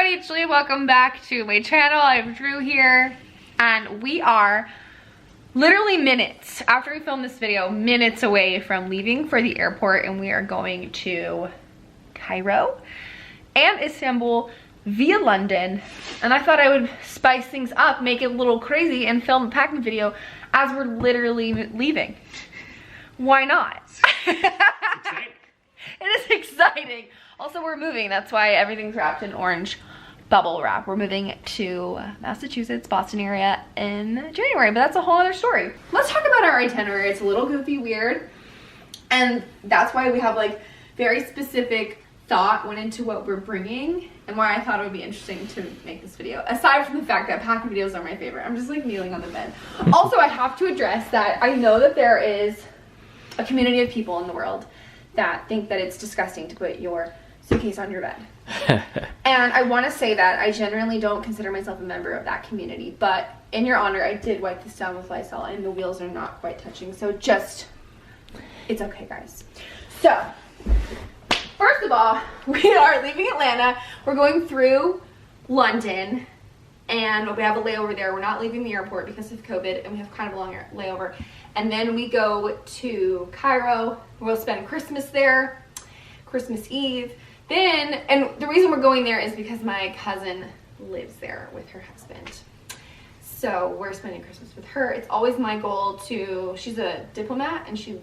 everybody, it's Julia. Welcome back to my channel. I have Drew here, and we are literally minutes after we filmed this video, minutes away from leaving for the airport, and we are going to Cairo and Istanbul via London. And I thought I would spice things up, make it a little crazy, and film a packing video as we're literally leaving. Why not? It is exciting. Also, we're moving. That's why everything's wrapped in orange bubble wrap. We're moving to Massachusetts, Boston area in January, but that's a whole other story. Let's talk about our itinerary. It's a little goofy, weird, and that's why we have like very specific thought went into what we're bringing and why I thought it would be interesting to make this video. Aside from the fact that packing videos are my favorite. I'm just like kneeling on the bed. Also, I have to address that I know that there is a community of people in the world that think that it's disgusting to put your suitcase on your bed. And I want to say that I generally don't consider myself a member of that community, but in your honor, I did wipe this down with Lysol and the wheels are not quite touching, so just, it's okay, guys. So, first of all, we are leaving Atlanta. We're going through London, and we have a layover there. We're not leaving the airport because of COVID, and we have kind of a long layover. And then we go to Cairo. We'll spend Christmas there, Christmas Eve. Then, and the reason we're going there is because my cousin lives there with her husband. So we're spending Christmas with her. It's always my goal to, she's a diplomat and she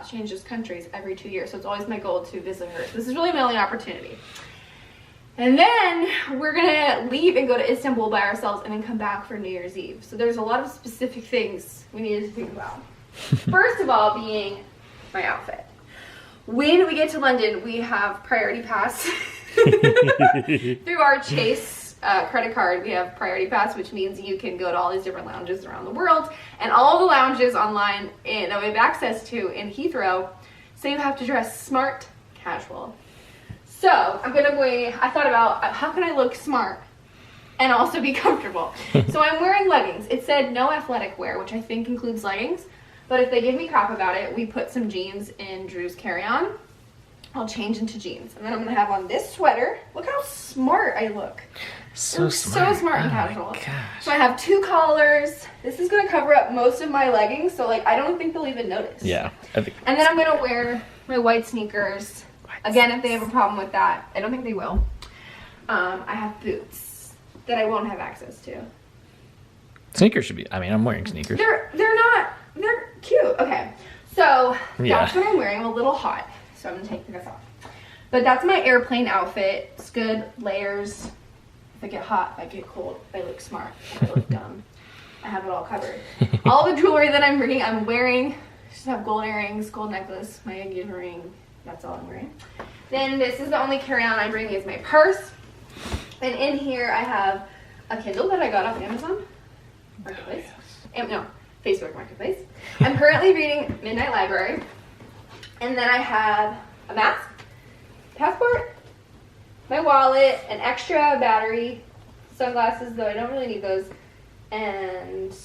changes countries every 2 years. So it's always my goal to visit her. So this is really my only opportunity. And then we're gonna leave and go to Istanbul by ourselves and then come back for New Year's Eve. So there's a lot of specific things we need to think about. First of all being my outfit. When we get to London, we have priority pass through our Chase credit card. We have priority pass, which means you can go to all these different lounges around the world, and all the lounges online that we have access to in Heathrow. So you have to dress smart, casual. So I thought about how can I look smart and also be comfortable. So I'm wearing leggings. It said no athletic wear, which I think includes leggings. But if they give me crap about it, we put some jeans in Drew's carry-on. I'll change into jeans. And then I'm going to have on this sweater. Look how smart I look. So smart. So smart and casual. Gosh. So I have 2 collars. This is going to cover up most of my leggings. So like I don't think they'll even notice. Yeah. And then I'm going to wear my white sneakers. Again, if they have a problem with that, I don't think they will. I have boots that I won't have access to. Sneakers should be, I mean, I'm wearing sneakers. They're cute. Okay, so that's what I'm wearing. I'm a little hot, so I'm gonna take this off. But that's my airplane outfit. It's good, layers. If I get hot, if I get cold, if I look smart, if I look dumb, I have it all covered. All the jewelry that I'm bringing, I'm wearing. Just have gold earrings, gold necklace, my engagement ring. That's all I'm wearing. Then this is the only carry-on I'm bringing is my purse. And in here I have a Kindle that I got off Amazon Marketplace. No, Facebook Marketplace. I'm currently reading Midnight Library. And then I have a mask, passport, my wallet, an extra battery, sunglasses, though I don't really need those. And,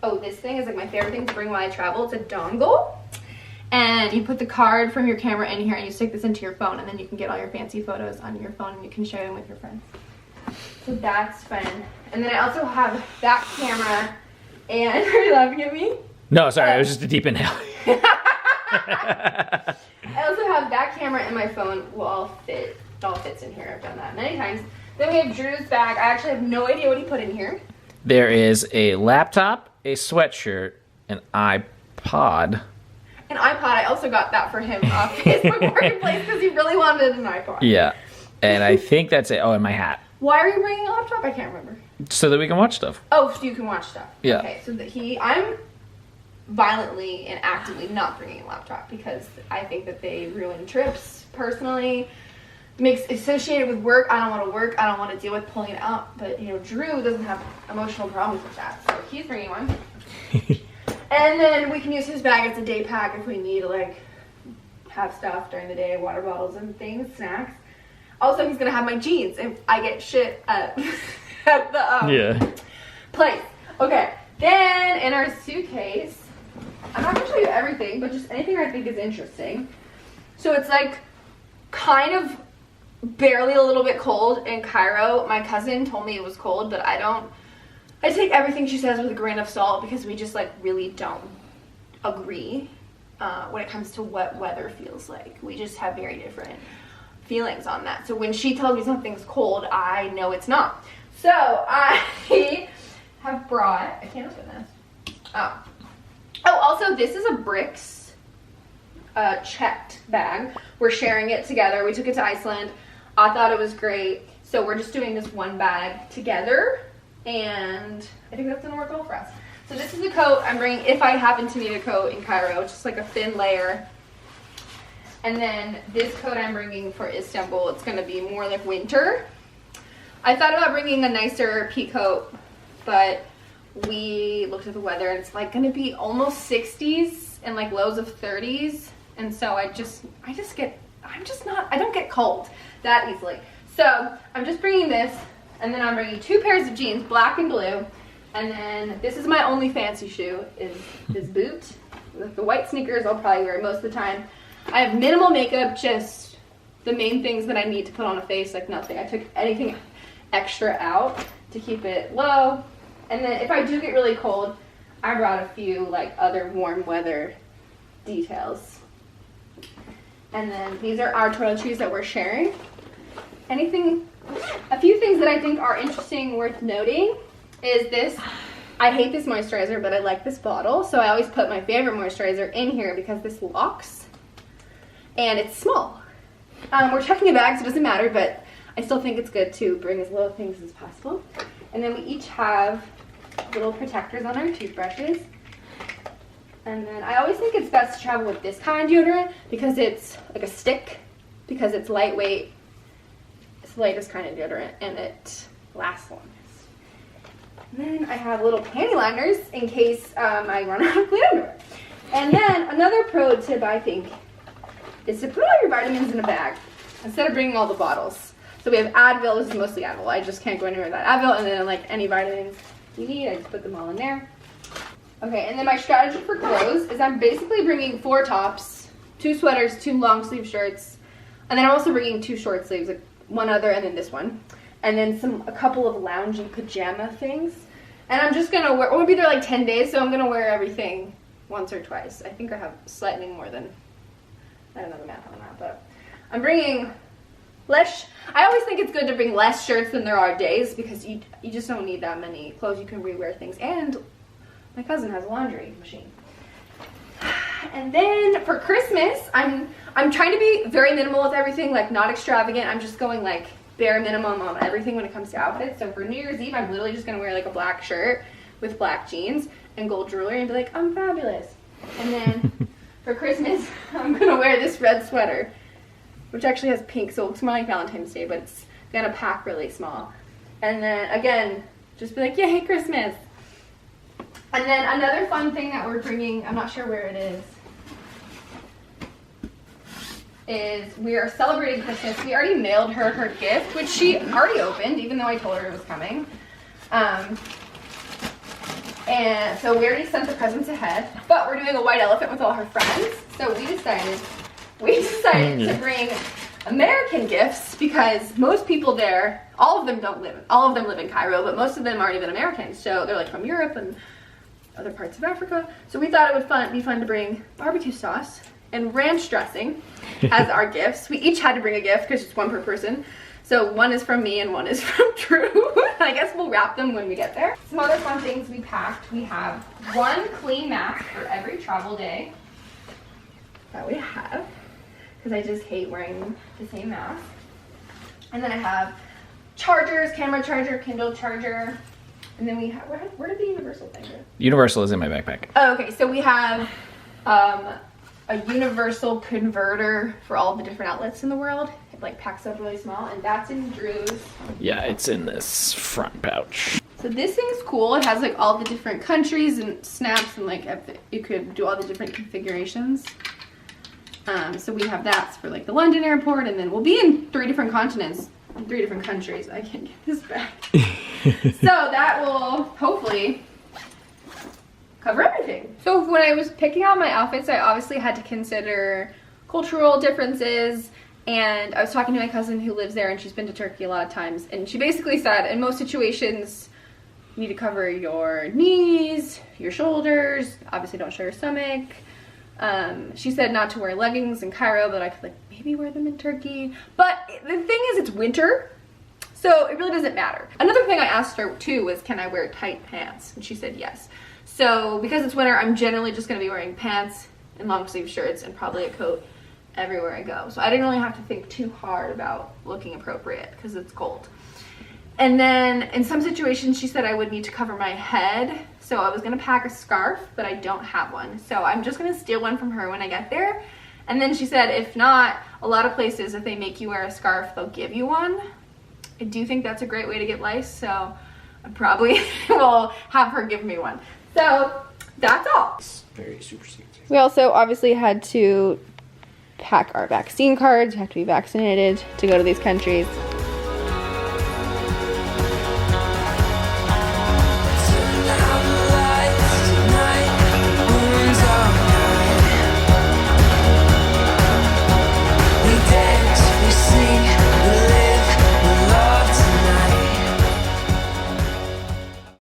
oh, this thing is like my favorite thing to bring while I travel. It's a dongle. And you put the card from your camera in here and you stick this into your phone, and then you can get all your fancy photos on your phone and you can share them with your friends. So that's fun. And then I also have that camera. And are you laughing at me? No, sorry, it was just a deep inhale. I also have that camera and my phone will all fit. It all fits in here. I've done that many times. Then we have Drew's bag. I actually have no idea what he put in here. There is a laptop, a sweatshirt, an iPod. An iPod. I also got that for him off Facebook Marketplace because he really wanted an iPod. Yeah, and I think that's it. Oh, and my hat. Why are you bringing a laptop? I can't remember. So that we can watch stuff. Oh, so you can watch stuff. Yeah. Okay, so I'm violently and actively not bringing a laptop because I think that they ruin trips personally. Makes associated with work. I don't want to work. I don't want to deal with pulling it out. But, you know, Drew doesn't have emotional problems with that. So he's bringing one. And then we can use his bag as a day pack if we need to, like, have stuff during the day, water bottles and things, snacks. Also, he's going to have my jeans if I get shit at the place. Okay, then in our suitcase, I'm not going to show you everything, but just anything I think is interesting. So it's like kind of barely a little bit cold in Cairo. My cousin told me it was cold, but I take everything she says with a grain of salt because we just like really don't agree when it comes to what weather feels like. We just have very different feelings on that. So when she tells me something's cold, I know it's not. So I have brought, I can't open this. Oh, also this is a Bricks checked bag. We're sharing it together. We took it to Iceland. I thought it was great. So we're just doing this one bag together, and I think that's gonna work well for us. So this is the coat I'm bringing if I happen to need a coat in Cairo. It's just like a thin layer. And then this coat I'm bringing for Istanbul, it's gonna be more like winter. I thought about bringing a nicer pea coat, but we looked at the weather and it's like gonna be almost 60s and like lows of 30s. And so I don't get cold that easily. So I'm just bringing this, and then I'm bringing 2 pairs of jeans, black and blue. And then this is my only fancy shoe, is this boot. The white sneakers I'll probably wear most of the time. I have minimal makeup, just the main things that I need to put on a face, like nothing. I took anything extra out to keep it low. And then if I do get really cold, I brought a few like other warm weather details. And then these are our toiletries that we're sharing. A few things that I think are interesting, worth noting, is this. I hate this moisturizer, but I like this bottle, so I always put my favorite moisturizer in here because this locks, and it's small. We're checking a bag, so it doesn't matter, but I still think it's good to bring as little things as possible. And then we each have little protectors on our toothbrushes. And then I always think it's best to travel with this kind of deodorant because it's like a stick, because it's lightweight. It's the lightest kind of deodorant, and it lasts longest. And then I have little panty liners in case I run out of clean underwear. And then another pro tip I think is to put all your vitamins in a bag instead of bringing all the bottles. So we have Advil. This is mostly Advil. I just can't go anywhere without Advil. And then like any vitamins you need, I just put them all in there. Okay, and then my strategy for clothes is I'm basically bringing 4 tops, 2 sweaters, 2 long sleeve shirts, and then I'm also bringing 2 short sleeves, like one other and then this one, and then a couple of loungy pajama things. And I'm just gonna wear, we'll be there like 10 days, so I'm gonna wear everything once or twice. I think I have slightly more than, I don't know the math on that, but I'm bringing less. I always think it's good to bring less shirts than there are days because you just don't need that many clothes. You can rewear things, and my cousin has a laundry machine. And then for Christmas, I'm trying to be very minimal with everything, like not extravagant. I'm just going like bare minimum on everything when it comes to outfits. So for New Year's Eve, I'm literally just gonna wear like a black shirt with black jeans and gold jewelry and be like, I'm fabulous. And then for Christmas, I'm gonna wear this red sweater, which actually has pink, so it looks more like Valentine's Day, but it's gonna pack really small. And then again, just be like, yay, Christmas. And then another fun thing that we're bringing, I'm not sure where it is we are celebrating Christmas. We already mailed her her gift, which she already opened, even though I told her it was coming. And so we already sent the presents ahead, but we're doing a white elephant with all her friends. So we decided to bring American gifts because most people there, all of them live in Cairo, but most of them aren't even Americans. So they're like from Europe and other parts of Africa. So we thought it would be fun to bring barbecue sauce and ranch dressing as our gifts. We each had to bring a gift because it's one per person. So one is from me and one is from Drew. I guess we'll wrap them when we get there. Some other fun things we packed. We have 1 clean mask for every travel day that we have, because I just hate wearing the same mask. And then I have chargers, camera charger, Kindle charger. And then we have, where did the universal thing go? Universal is in my backpack. Oh, okay, so we have a universal converter for all the different outlets in the world. It like packs up really small, and that's in Drew's. Yeah, it's in this front pouch. So this thing's cool. It has like all the different countries and snaps, and like you could do all the different configurations. So we have that for like the London airport, and then we'll be in 3 different continents, 3 different countries. I can't get this back. So that will hopefully cover everything. So when I was picking out my outfits, I obviously had to consider cultural differences And I was talking to my cousin who lives there, and she's been to Turkey a lot of times, and she basically said in most situations you need to cover your knees, your shoulders, obviously don't show your stomach. She said not to wear leggings in Cairo, but I could like maybe wear them in Turkey. But the thing is, it's winter, so it really doesn't matter. Another thing I asked her too was, can I wear tight pants? And she said yes. So because it's winter, I'm generally just gonna be wearing pants and long sleeve shirts and probably a coat everywhere I go. So I didn't really have to think too hard about looking appropriate because it's cold. And then in some situations, she said I would need to cover my head. So I was gonna pack a scarf, but I don't have one. So I'm just gonna steal one from her when I get there. And then she said, if not, a lot of places, if they make you wear a scarf, they'll give you one. I do think that's a great way to get lice, so I probably will have her give me one. So that's all. It's very super secret. We also obviously had to pack our vaccine cards. You have to be vaccinated to go to these countries.